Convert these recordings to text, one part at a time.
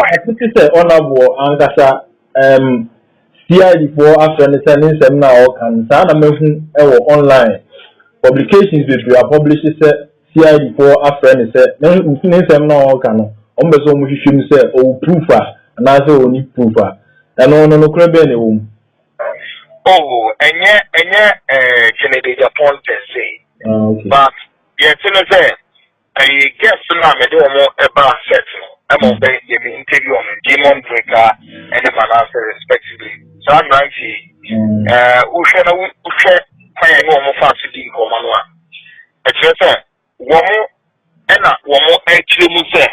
I think it's honorable and that's CID for after the sending seminar can sign a mention online publications which we are publishing CID for after the seminar can almost almost say oh proof and also only proof and no crab any oh and yet Agyapong say but yet I guess now I do more about set I'm on the interview on Dɛmon and the Manasseh respectively. So I'm 90. Ushe kwanye no mo fast di ko manwa. E kire se wo mo wo actually mu se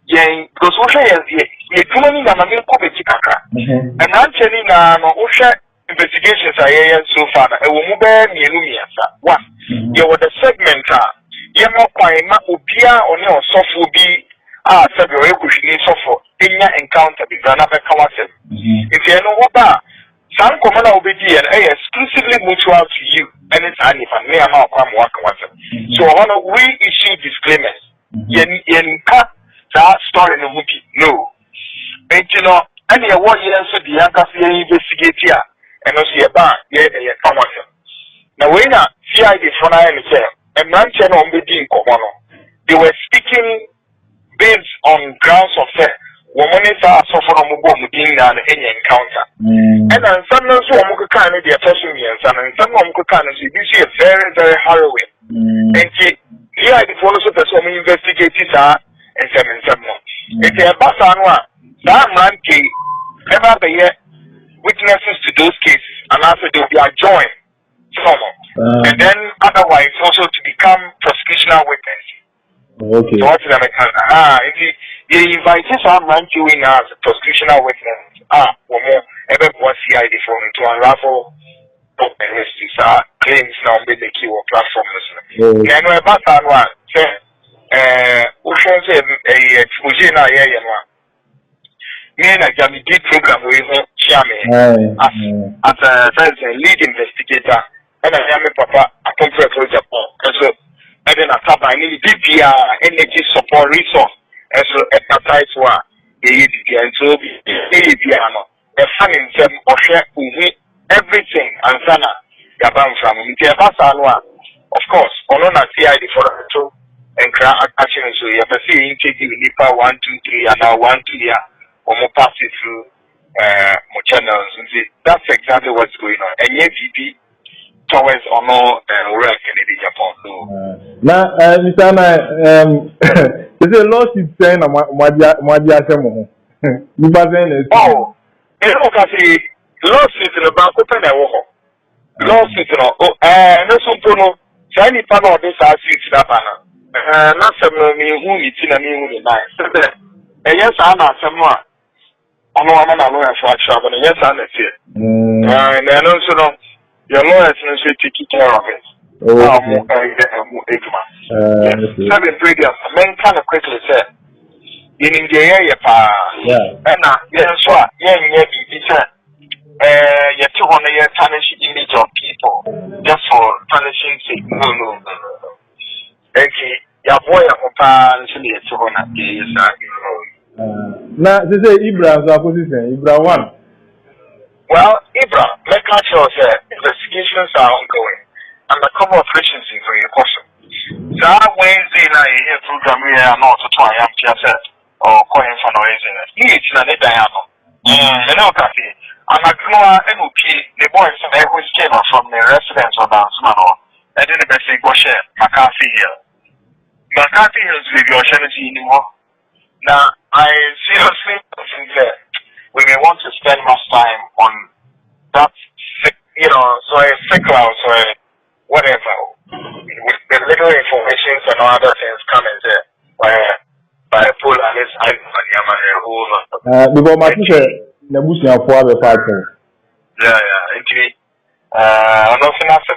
yen because ushe ye kuma ni na ma min ko be tikaka. And actually na no ushe investigations are so far e wo mu be mienu miasa. One, you were the segment ye mo kwanye ma obia oni osofo bi said you're able to suffer in your encounter because another concept. If you know what that some common obedience exclusively mutual to you and it's only for me and my working. So we issue disclaimers. Yen cut that story in the movie. No. And you know, and you want you answer the younger investigate here and also your bar, come on. Now when CID for and man channel on the they were speaking based on grounds of woman is suffer on moving than any encounter. And then sometimes one kind of the person and some kind of this is very, very harrowing. And here I follow so that some investigators are and some more. If they are back on one, that man can ever be witnesses to those cases and after they will be adjoined. And then otherwise also to become prosecutional witnesses. Okay. So what's the if you invite someone to win as a prosecutional witness, one more everyone CID for to unravel claims now be the key or platform. Yeah, no about that one. Say Ocean say a exposure na here one. Me na Jami did program with chairman as a lead investigator and I am papa a conference for Agyapong. And then I need DPR, energy support resource, and so exercise one, and so the funding them everything, and Sana, Yabam from of course, on CID for the and action, so you have to see interview Nipa 1, 2, 3, and now 1, 2 year, or more pass it through more channels, and see that's exactly what's going on. And yet, VP. Towards or no work in Japan. Now, Mr. There's a lawsuit saying Madia Semo. You oh, you know, Cassie, lawsuit in the bank open a walk. Lawsuit, no, so shiny panel of this are six in a banner. Not some me who it's in a new night. And yes, I'm not someone. I know I'm not a lawyer for a trouble, and yes, I'm not here. And also, your lawyers say take care of it. Okay. 7 previous men kind of quickly said in the area and so you're 200 year tarnish image of people just for punishing sake. No. Okay, your boy and now this is Ibrah's opposition, Ibrah 1. Well, Ibrah, make sure investigations are ongoing and the cover operations is very important. That Wednesday night program we are not to try just or calling for no reason. Each and a diamond. You know, Kathy, and I grew up NOP, the boys who came from the residence of Ansmano, and then the best thing was McCarthy Hill. McCarthy Hills with your charity anymore. Now, I seriously think that we may want to spend much time on that, so a signal, so whatever, with the little information and other things coming there, by a pull and his eye on Yaman, before my sister, the bush now for the partner. Yeah, actually, I'm not enough in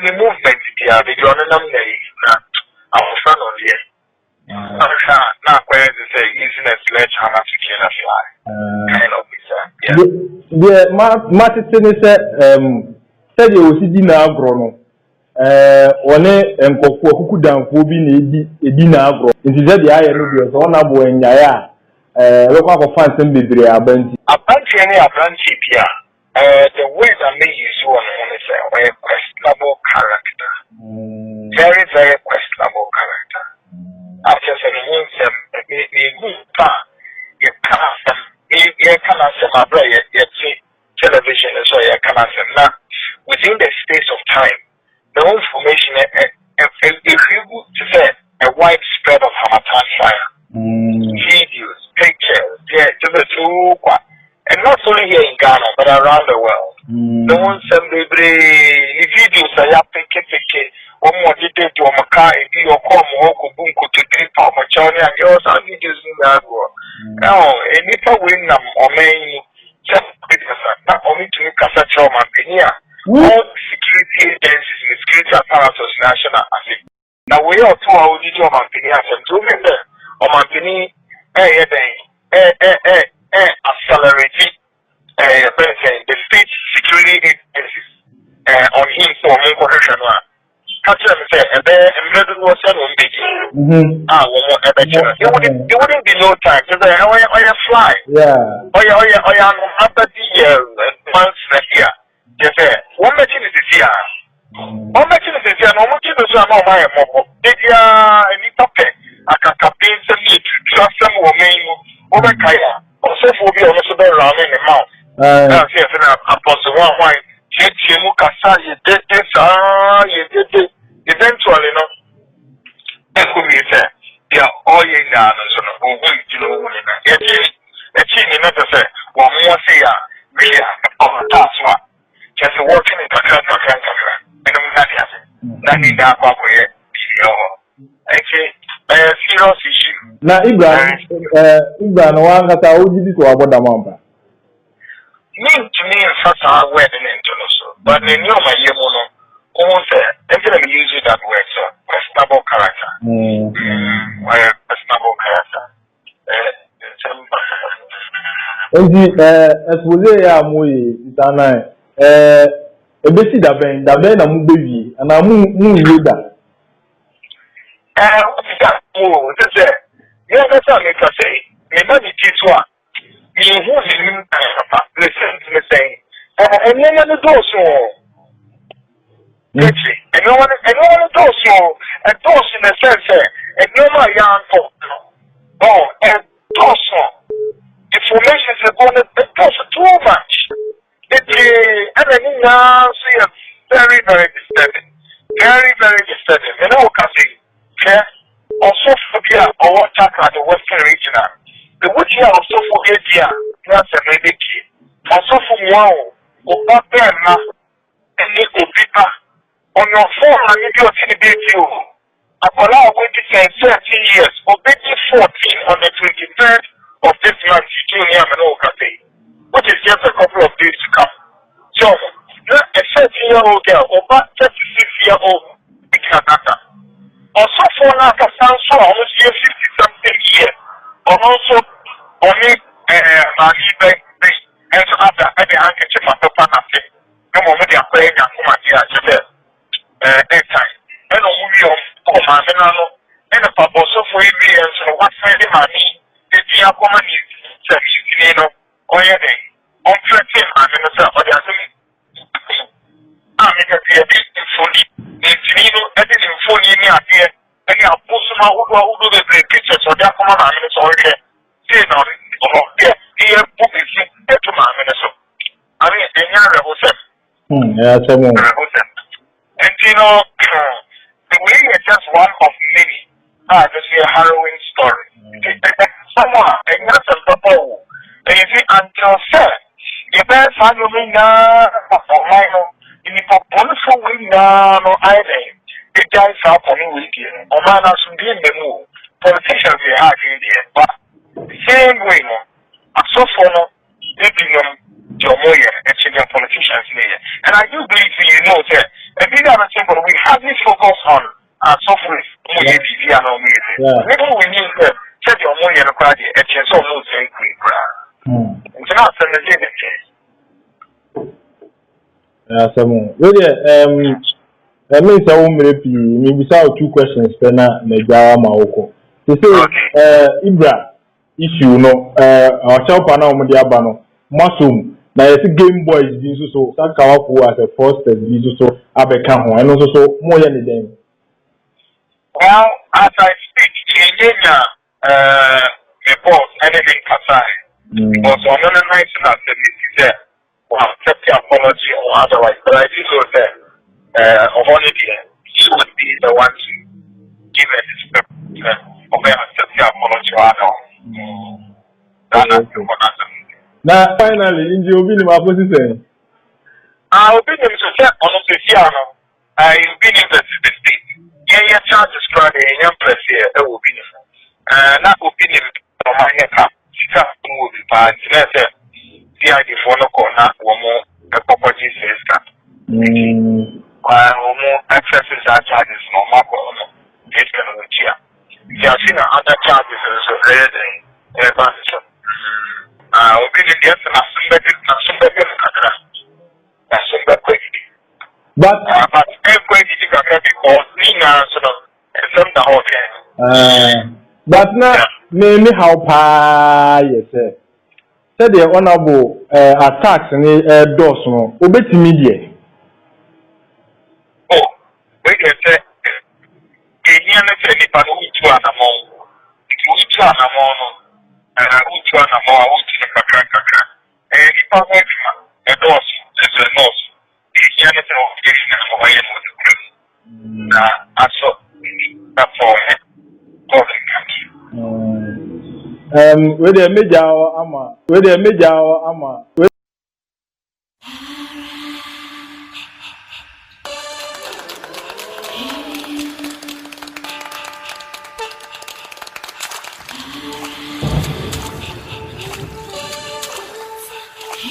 the movement, the journal, I'm a fan of the not where to say using a sledgehammer to kill a fly. Kind of yeah, Martin said you will see dinner, Bruno. one nkofo kuku danfo bi na edi na agro nti ze dia aye no bi so ona bo enyae a lokwa ko fan sem bebre abanti ni abanti bia the way that may use one is a questionable character. Very, very questionable character. After saying him, you cannot say my brother, television, so you cannot say now. Within the space of time, the information, if you say a widespread of Hamatan fire, videos, pictures, and not only here in Ghana, but around the world. No one send the videos I have picture, or more detail to a car, and be your come, or bunko to drip out my channel, and yours are videos in that world. Now, and if I win them, or may not only to look at such a man, all security agencies, security apparatus, national asset. Now, we are two our digital man, and two men, or man, accelerating the state security agencies on him for home correction. Catch them say, and then was said on big. It wouldn't be no time to say, oh, yeah, fly. Yeah. Oh, yeah, after the months here. Yes, sir. One machine is here. One machine is here. No machine is here. No, my mom. Did you any topic? I can campaign some need to trust some women over Kaya. Also, for be also the round in the mouth. Yes, and Apostle one wine. Mukasa, you did this, you did it. Eventually, no. That could be said. They are all in the others, or going to know when a chin, never say, one more say, really, on the task one. Just working in the country, and I'm not having that in that way. Serious issue. Na Ibrah no wan kata oji bi ko aboda mamba. To me first our wedding into so. But the new my year mono, almost everything we use that word so questionable character. Questionable character. Expose ya moyi itana ebesi daben na mu bewi ana mu yoda. You understand me to say, me money teach one. Me who is listen to me saying, and you want to do so. And no one do so, and those in the sense, and no my young folk. Oh, and also, information is about it too much. And I now see a very, very disturbing. Very, very disturbing. You know, okay? Also, phobia or what at the Western region. The which year also phobia, that's a maybe key. Also, from wow, or Bapena, and Nico Pipa on your phone, and you do you. Apollo waited 13 years, or maybe 14 on the 23rd of this month, Junior Manasseh, which is just a couple of days to come. So, a 13-year-old girl, or about 36-year-old, also for like a sound so almost 50-something years. Or also only money and so after any handkerchief of the panty. No moment they are playing and come at the time. And a movie of Commandano and a papa so for years so what kind of money did you have common you know or your day on 13 and in the south or the other. I'm a bit funny. Nino, editing phone in here, and you have Pusuma who do the pictures or their command minutes already. Say no, here, book is to my minister. I mean, in your revolution. And you know, the way is just one of many. Just a harrowing story. Someone, and that's a couple. And you see, until said, you better find your ring now, in the wonderful way now, no idea. The guys are coming with you. Or man, I should be in the move. Politicians, they are in there. But the same way, no. I saw for no, they bring them to a lawyer and senior politicians here. And I do believe you know that. And the other thing, but we have this focus on our software. Maybe we need to set your money in a party and change all those things. It's not a legitimate case. Really, That means I won't repeat. Maybe so 2 questions per na Mejawa Maoko. They say, Ibrah, issue no, our child panel on the Abano, Musum. Now, it's a Game Boy, so Sakawapu as a first so Abekamo, and also more than them. Well, as I speak, Kenya, report anything aside. Because on the night that the there, well, accept the apology or otherwise, but I do know that he would be the one to give a respect of accept the apology or otherwise. Now, finally, in the opinion of opposition, I've been in the on the piano. I've been in the state. Yeah, charges crying in young place here, that will be that opinion of my head. Will be bad. CID for no corner, one more property sales cap. More excesses are charges no more. It's going to cheer. You have seen other charges also very advanced. Opinion gets somebody. But every because Nina sort of some the whole but now, maybe how pa yes, sir. Said the honorable attacks and doors no, obey media. Oh, wait a sec. Kenyan any part of each one among each one among each one among Kakaka. And if I went a doors as a nose, Kenyan of getting a Hawaiian with the crew. I saw that for where the major ama,